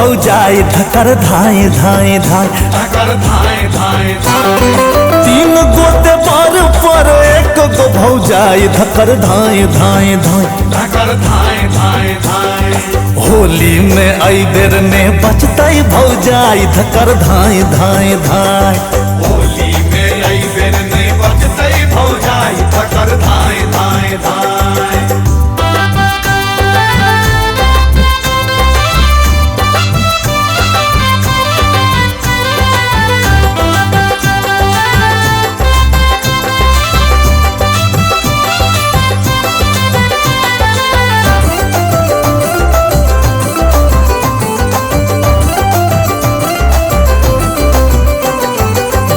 भौजाई धकर धाय धाय धाय, धकर धाय धाय धाय। तीन गोते बार पर एक गो भौजाई धकर धाय धाय धाय, धकर धाय धाय धाय। होली में आई बेर ने बचतई भौजाई धकर धाय धाय धाय, होली में आई बेर ने बचतई भौजाई धकर धाय धाय धाय।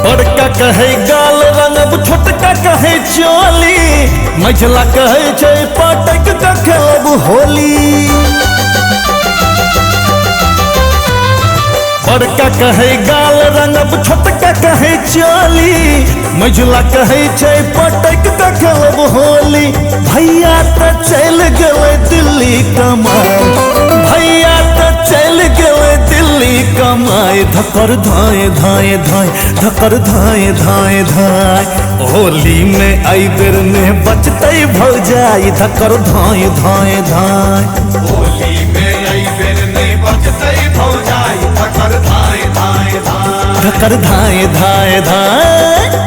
बड़का कहे गाल रंगब, छोटका कहे चोली, मझला कहे छै पटक के खेलब होली। बड़का कहे गाल रंगब, छोटका कहे चोली, मझला कहे छै पटक के खेलब होली। भैया त चल गए दिल्ली कमाए, भैया त चल गए दिल्ली कमाए, धकर धाय धाय धाय, धकर धाय धाय धाय। होली में आई बेर ने बचतई भौजाई धकर धाय धाय धाय, होली में आई बेर ने बचतई भौजाई धकर धाय धाय धाय, धकर धाय धाय धाय।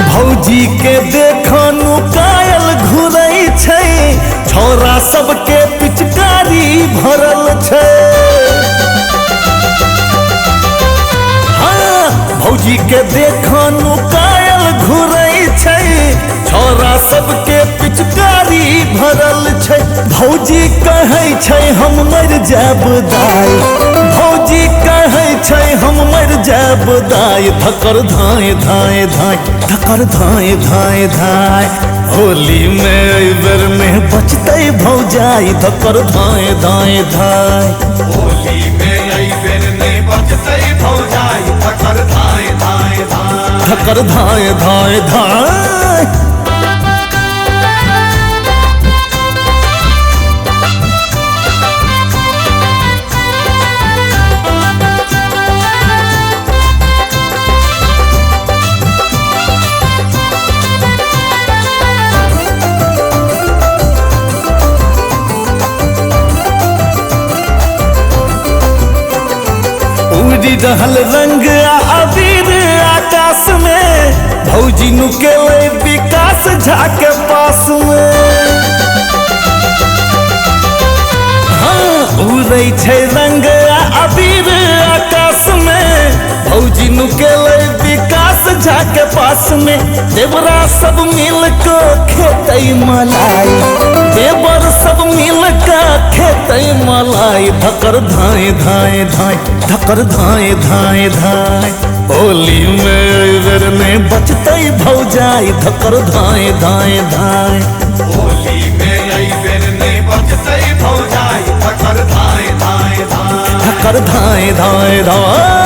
भौजी के देखनु कायल घुरै छै, छौरा सबके पिचकारी भरल छै। हाँ, भौजी के देखनु कायल घुरै छै, छौरा सबके पिचकारी भरल छै। भौजी कहै छै हम मर जाब दाई, भौजी कहै छै हम मर जाब दाई, धकर धाय धाय धाय, धकर धाय धाय धाय। होली में आई बेर में बचतई भौजाई धकर धाय धाय धाय, होली में आई बेर ने बचतई भौजाई धकर धाय धाय धाय, धकर धाय धाय धाय। उड़ी रहल रंग अबीर आकाश में, भौजी नुकेले विकास झा के पास में। हाँ, उड़ै छै रंग अबीर आकाश में, भौजी नुकेले विकास झा के पास में। देवरा सब मिल के खेतई मलाई, देवर सब मिल के खेतई मलाई, धकर धाय धाय धाय, धकर धाय धाय धाय। होली में बेर ने बचतई भौजाई धकर धाय धाय धाय, होली में आई बेर ने बचतई भौजाई धकर धाय धाय धाय, धकर धाय धाय धाय।